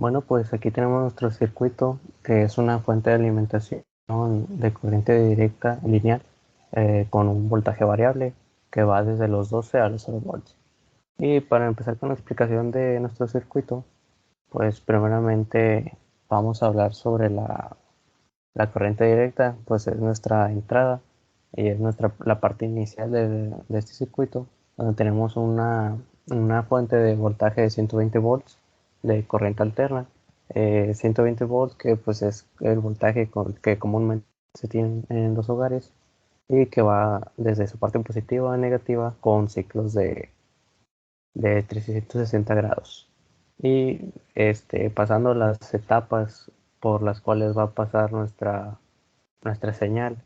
Bueno, pues aquí tenemos nuestro circuito, que es una fuente de alimentación de corriente directa lineal con un voltaje variable que va desde los 12 a los 0 volts. Y para empezar con la explicación de nuestro circuito, pues primeramente vamos a hablar sobre la corriente directa, pues es nuestra entrada y es la parte inicial de este circuito, donde tenemos una fuente de voltaje de 120 volts de corriente alterna. 120 volts que pues es el voltaje que comúnmente se tiene en los hogares y que va desde su parte positiva a negativa con ciclos de 360 grados. Y pasando las etapas por las cuales va a pasar nuestra señal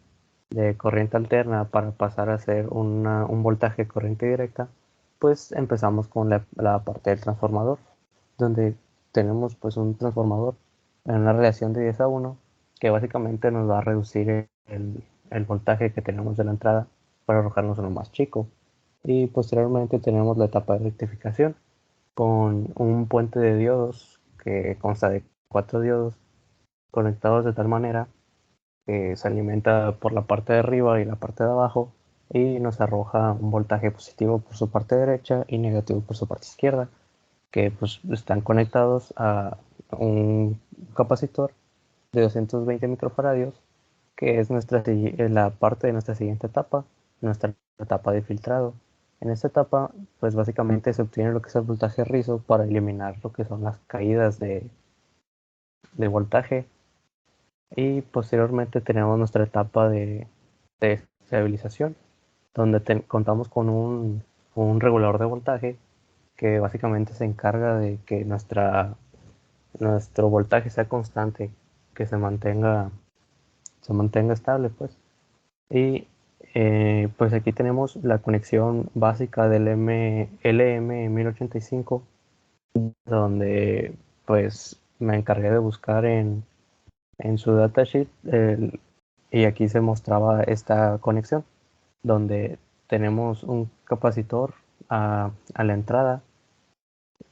de corriente alterna para pasar a ser un voltaje de corriente directa, pues empezamos con la parte del transformador, donde tenemos pues un transformador en una relación de 10 a 1 que básicamente nos va a reducir el voltaje que tenemos de la entrada para arrojarnos uno más chico. Y posteriormente tenemos la etapa de rectificación con un puente de diodos que consta de 4 diodos conectados de tal manera que se alimenta por la parte de arriba y la parte de abajo y nos arroja un voltaje positivo por su parte derecha y negativo por su parte izquierda, que pues están conectados a un capacitor de 220 microfaradios, que es la parte de nuestra siguiente etapa, nuestra etapa de filtrado. En esta etapa, pues básicamente se obtiene lo que es el voltaje rizo para eliminar lo que son las caídas de voltaje. Y posteriormente tenemos nuestra etapa de estabilización, donde contamos con un regulador de voltaje que básicamente se encarga de que nuestro voltaje sea constante, que se mantenga estable, pues. Y pues aquí tenemos la conexión básica del LM1085, donde pues me encargué de buscar en su datasheet y aquí se mostraba esta conexión, donde tenemos un capacitor a la entrada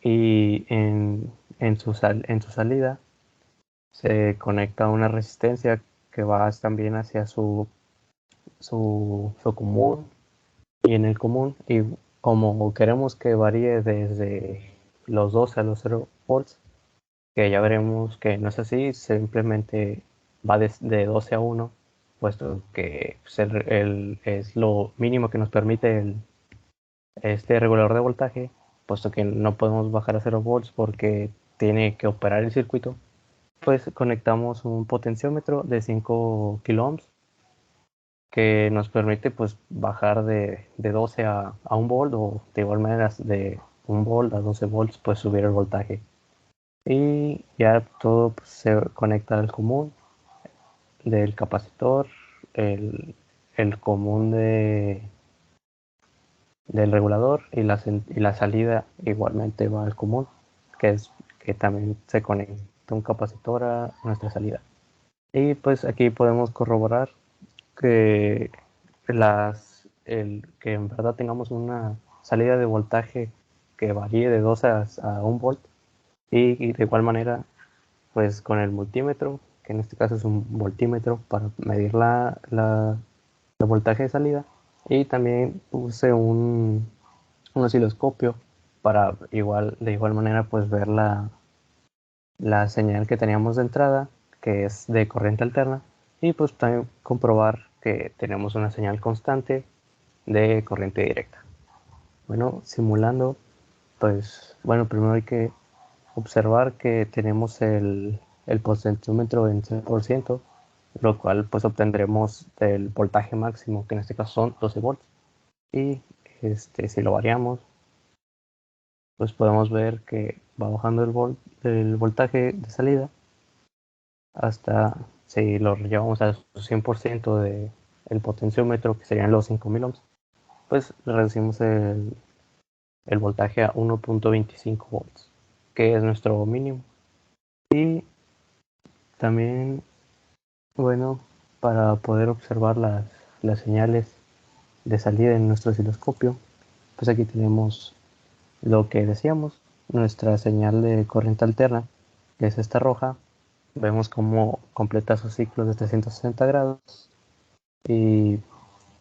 y en su salida se conecta una resistencia que va también hacia su común, y en el común, y como queremos que varíe desde los 12 a los 0 volts, que ya veremos que no es así, simplemente va de 12 a 1, puesto que pues, es lo mínimo que nos permite este regulador de voltaje, puesto que no podemos bajar a 0 volts porque tiene que operar el circuito. Pues conectamos un potenciómetro de 5 kilo ohms que nos permite pues bajar de 12 a 1 volt, o de igual manera de 1 volt a 12 volts pues subir el voltaje. Y ya todo pues, se conecta al común del capacitor, el, el común del regulador, y la salida igualmente va al común, que también se conecta un capacitor a nuestra salida. Y pues aquí podemos corroborar que que en verdad tengamos una salida de voltaje que varíe de 2 a 1 volt, y de igual manera pues con el multímetro, que en este caso es un voltímetro para medir el voltaje de salida, y también puse un osciloscopio para de igual manera pues ver la señal que teníamos de entrada, que es de corriente alterna, y pues también comprobar que tenemos una señal constante de corriente directa. Bueno, simulando, pues bueno, primero hay que observar que tenemos el potenciómetro en 100%, lo cual pues obtendremos el voltaje máximo, que en este caso son 12 volts. Y si lo variamos, pues podemos ver que va bajando el voltaje de salida hasta, si lo llevamos al 100% del potenciómetro, que serían los 5000 ohms, pues reducimos el voltaje a 1.25 volts, que es nuestro mínimo. Y también, bueno, para poder observar las señales de salida en nuestro osciloscopio, pues aquí tenemos lo que decíamos, nuestra señal de corriente alterna, que es esta roja, vemos cómo completa sus ciclos de 360 grados y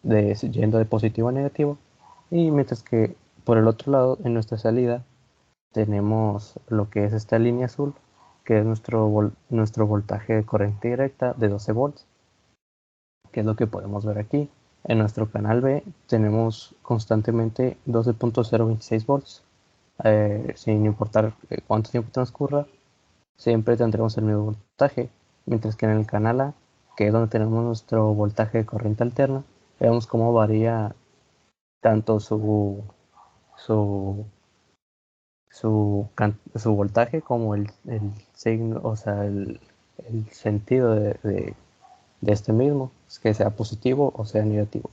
yendo de positivo a negativo. Y mientras que por el otro lado, en nuestra salida, tenemos lo que es esta línea azul, que es nuestro voltaje de corriente directa de 12 volts, que es lo que podemos ver aquí. En nuestro canal B tenemos constantemente 12.026 volts, sin importar cuánto tiempo transcurra, siempre tendremos el mismo voltaje, mientras que en el canal A, que es donde tenemos nuestro voltaje de corriente alterna, vemos cómo varía tanto su, su voltaje como el signo, o sea, el sentido de este mismo, es que sea positivo o sea negativo.